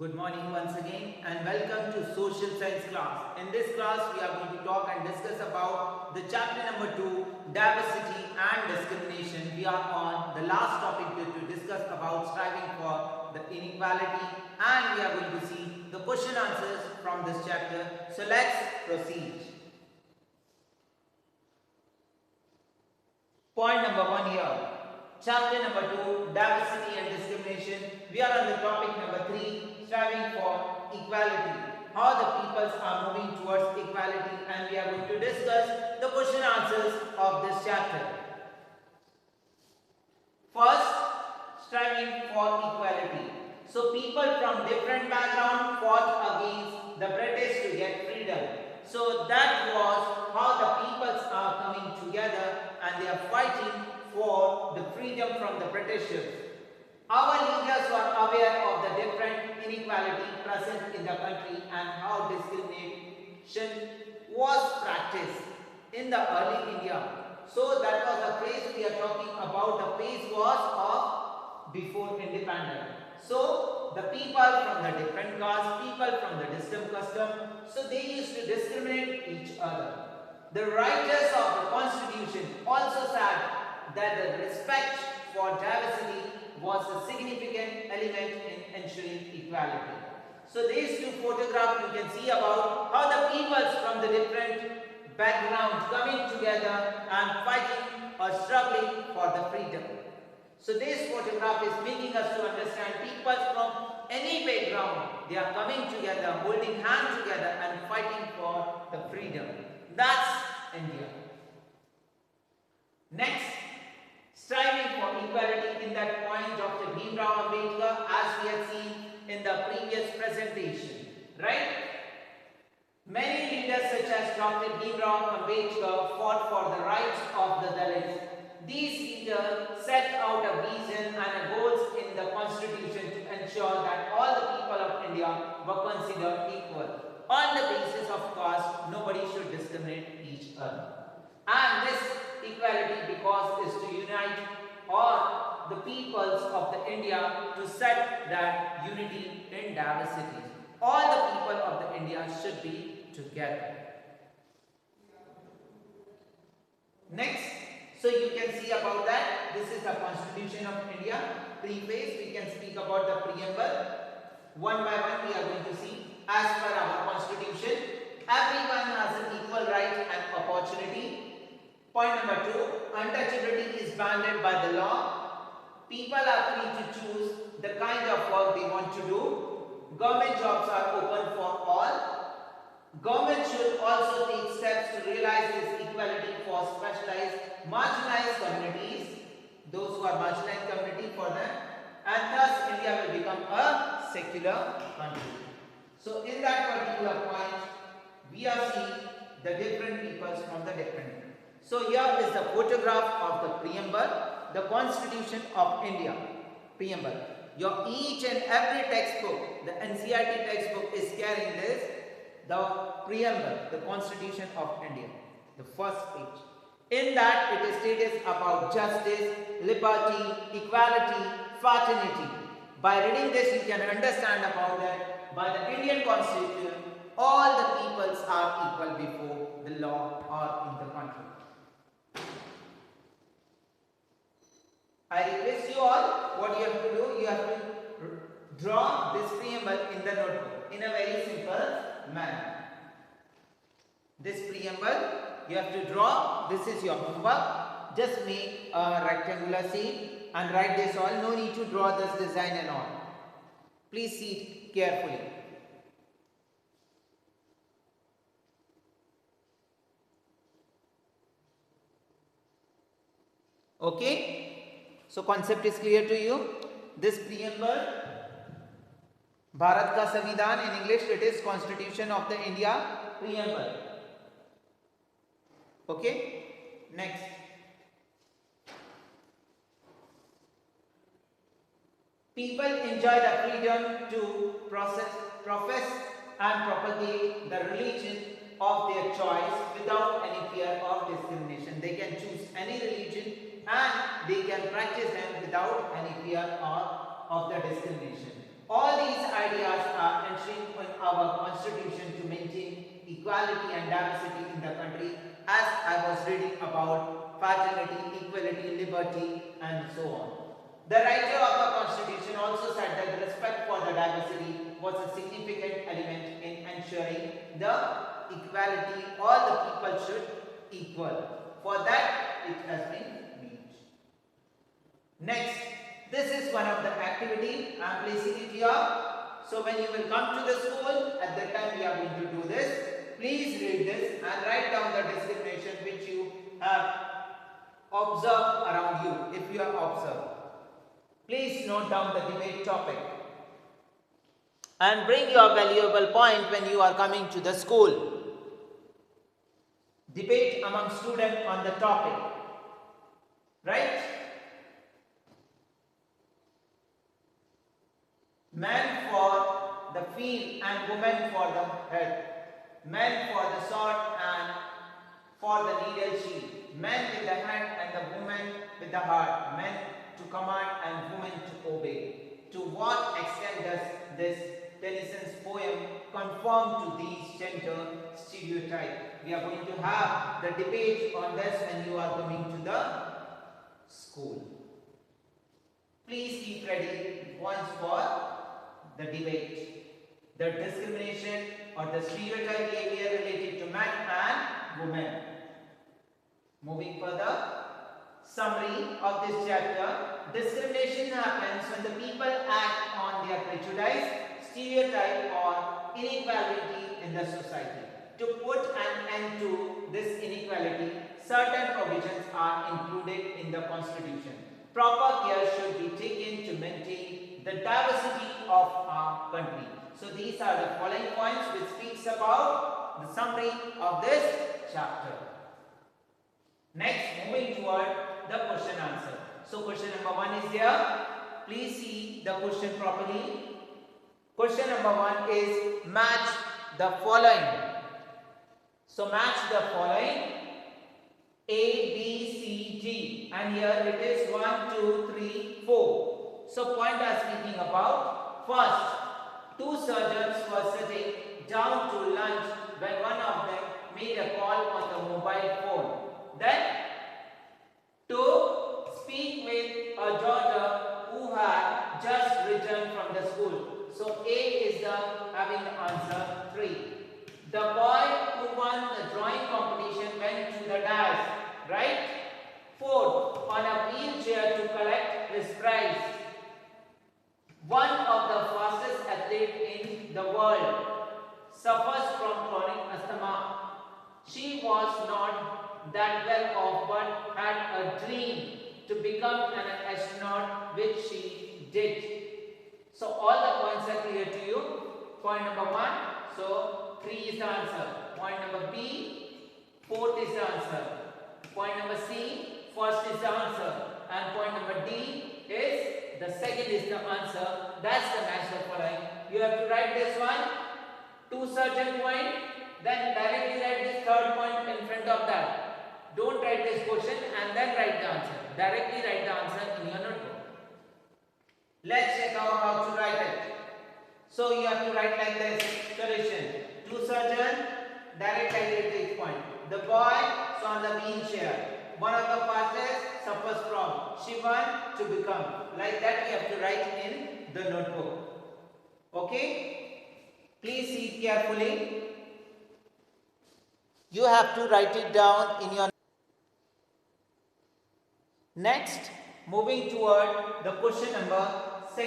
Good morning once again and welcome to social science class. In this class we are going to talk and discuss about the chapter number 2, diversity and discrimination. We are on the last topic to discuss about striving for the inequality, and we are going to see the question answers from this chapter. So let's proceed. Point number 1 here. Chapter number 2, diversity and discrimination. We are on the topic number 3, striving for equality. How the peoples are moving towards equality, and we are going to discuss the question answers of this chapter. First, striving for equality. So people from different backgrounds fought against the British to get freedom. So that was how the peoples are coming together and they are fighting for the freedom from the Britishers. Our leaders were aware of the different inequality present in the country and how discrimination was practiced in the early India. So that was the phase we are talking about. The phase was of before independence. So the people from the different castes, people from the distant custom, so they used to discriminate each other. The writers of the Constitution also said that the respect for diversity was a significant element in ensuring equality. So these two photographs you can see about how the peoples from the different backgrounds coming together and fighting or struggling for the freedom. So this photograph is making us to understand people from any background, they are coming together, holding hands together and fighting for the freedom. That's India. Next, striving for equality. In that point, Dr. Bhimrao Ambedkar, as we had seen in the previous presentation, right? Many leaders such as Dr. Bhimrao Ambedkar fought for the rights of the Dalits. These leaders set out a vision and goals in the Constitution to ensure that all the people of India were considered equal. On the basis of caste, nobody should discriminate each other. And this equality because is to unite all the peoples of the India to set that unity in diversity. All the people of the India should be together. Next, so you can see about that. This is the Constitution of India. Preface, we can speak about the preamble. One by one we are going to see. As per our Constitution, everyone has an equal right and opportunity. Point number 2, untouchability is bounded by the law. People are free to choose the kind of work they want to do. Government jobs are open for all. Government should also take steps to realize this equality for specialized, marginalized communities, those who are marginalized community for them, and thus India will become a secular country. So in that particular point, we are seeing the different peoples from the different. So here is the photograph of the preamble, the Constitution of India, preamble. Your each and every textbook, the NCERT textbook is carrying this, the preamble, the Constitution of India, the first page. In that it is stated about justice, liberty, equality, fraternity. By reading this you can understand about that. By the Indian Constitution, all the peoples are equal before the law or in the country. I request you all, what you have to do, you have to draw this preamble in the notebook in a very simple manner. This preamble you have to draw. This is your homework. Just make a rectangular shape and write this all. No need to draw this design and all. Please see it carefully. Okay? So concept is clear to you. This preamble, Bharat ka Samvidhan, in English it is Constitution of the India preamble. Okay? Next. People enjoy the freedom to profess and propagate the religion of their choice without any fear of discrimination. They can choose any religion and they can practice them without any fear of the discrimination. All these ideas are enshrined in our constitution to maintain equality and diversity in the country, as I was reading about fraternity, equality, liberty and so on. The writer of the constitution also said that the respect for the diversity was a significant element in ensuring the equality. All the people should equal. For that it has been made. Next, this is one of the activity. I am placing it here. So when you will come to the school, at that time we are going to do this. Please read this and write down the discrimination which you have observed around you, if you have observed. Please note down the debate topic and bring your valuable point when you are coming to the school. Debate among students on the topic. Right? Men for the field and women for the head. Men for the sword and for the needle shield. Men with the hand and the women with the heart. Men to command and women to obey. To what extent does this Tennyson's poem conform to these gender stereotypes? We are going to have the debate on this when you are coming to the school. Please keep ready once for the debate. The discrimination or the stereotype behavior related to men and women. Moving further, summary of this chapter. Discrimination happens when the people act on their prejudice, stereotype or inequality in the society. To put an end to this inequality, certain provisions are included in the Constitution. Proper care should be taken to maintain the diversity of our country. So these are the following points which speaks about the summary of this chapter. Next, moving toward the question answer. So question number 1 is there. Please see the question properly. Question number 1 is match the following. So match the following. A, B, C, D, and here it is 1, 2, 3, 4. So point are speaking about first, two surgeons were sitting down to lunch when one of them made a call on the mobile phone. Then to speak with a daughter who had just returned from the school. So A is the having the answer 3. The boy who won the drawing competition went to the dais, right? 4. On a wheelchair to collect his prize. One of the fastest athletes in the world suffers from chronic asthma. She was not that well off but had a dream to become an astronaut, which she did. So all the points are clear to you. Point number 1. So 3 is the answer. Point number B, 4th is the answer. Point number C, first is the answer. And point number D is the second is the answer. That's the match the following. You have to write this one, 2 certain point, then directly write this third point in front of that. Don't write this question and then write the answer. Directly write the answer in your notebook. Let's check out how to write it. So you have to write like this. Solution. 2 surgeon, direct like each point. The boy is on the wheelchair. One of the fastest suffers from. She wants to become. Like that we have to write in the notebook. Okay? Please see carefully. You have to write it down in your. Next, moving toward the question number 2.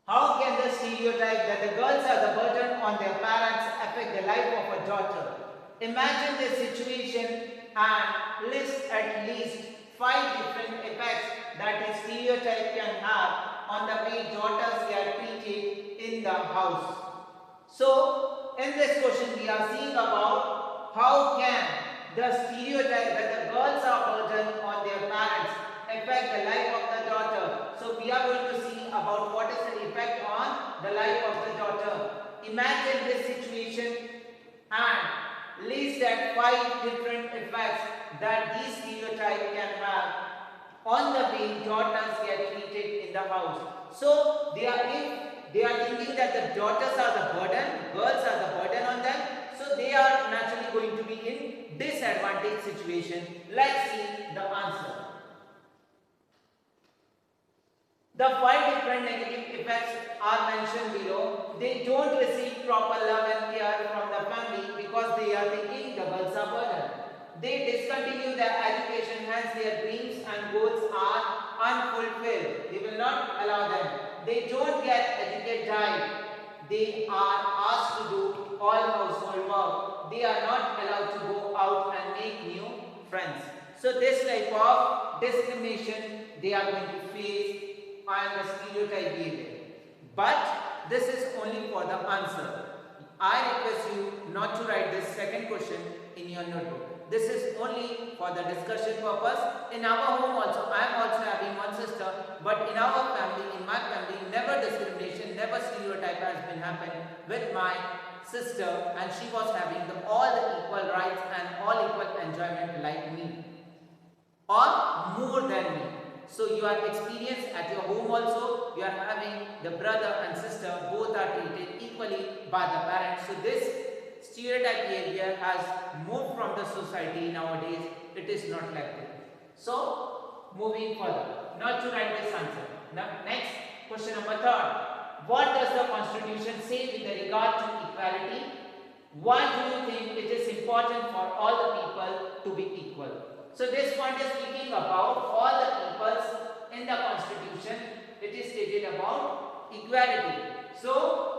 How can the stereotype that the girls are the burden on their parents affect the life of a daughter? Imagine the situation and list at least 5 different effects that a stereotype can have on the way daughters are treated in the house. So, in this question we are seeing about how can the stereotype that the girls are burden on their parents affect the life of the daughter. So we are going to see about what is the effect on the life of the daughter. Imagine this situation and list that 5 different effects that these stereotypes can have on the way daughters get treated in the house. So if they are thinking that the daughters are the burden, girls are the burden on them, so they are naturally going to be in disadvantaged situation. Let's see the answer. The 5 different negative effects are mentioned below. They don't receive proper love and care from the family because they are thinking the girls are burden. They discontinue their education, hence their dreams and goals are unfulfilled. They will not allow them. They don't get educated diet. They are asked to do all household work. They are not allowed to go out and make new friends. So this type of discrimination they are going to face and the stereotype behavior. But this is only for the answer. I request you not to write this second question in your notebook. This is only for the discussion purpose. In our home also, I am also having one sister, but in our family, in my family, never discrimination, never stereotype has been happening with my sister, and she was having all the equal rights and all equal enjoyment like me, or more than me. So you are experienced at your home also, you are having the brother and sister, both are treated equally by the parents. So this stereotype behavior has moved from the society nowadays. It is not like that. So moving further, not to write this answer. Now next question number 3. What does the Constitution say with regard to equality? Why do you think it is important for all the people to be equal? So this point is speaking about all the peoples in the Constitution. It is stated about equality. So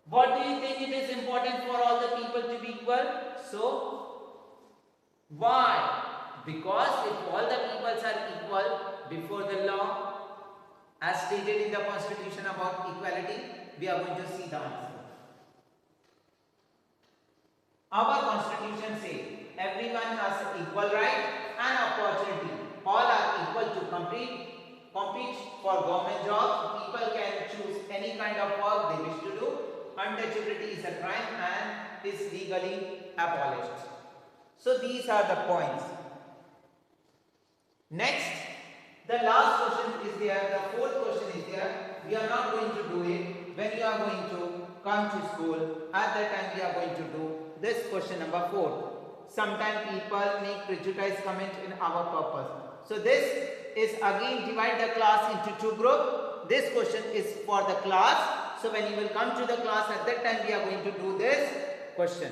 what do you think it is important for all the people to be equal? So why? Because if all the peoples are equal before the law, as stated in the Constitution about equality, we are going to see the answer. Our Constitution says everyone has equal right and opportunity. All are equal to compete for government jobs. People can choose any kind of work they wish to do. Untouchability is a crime and is legally abolished. So these are the points. Next, the last question is there. The 4th question is there. We are not going to do it when you are going to come to school. At that time we are going to do this question number 4. Sometimes people make prejudiced comment in our purpose. So this is again divide the class into 2 groups. This question is for the class. So when you will come to the class, at that time we are going to do this question.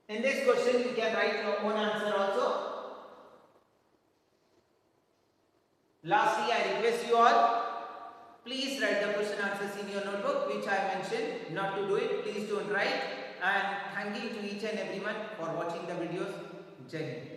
In this question you can write your own answer also. Lastly, I request you all, please write the question answers in your notebook, which I mentioned not to do it. Please don't write. And thanking to each and everyone for watching the videos. Jai Hind.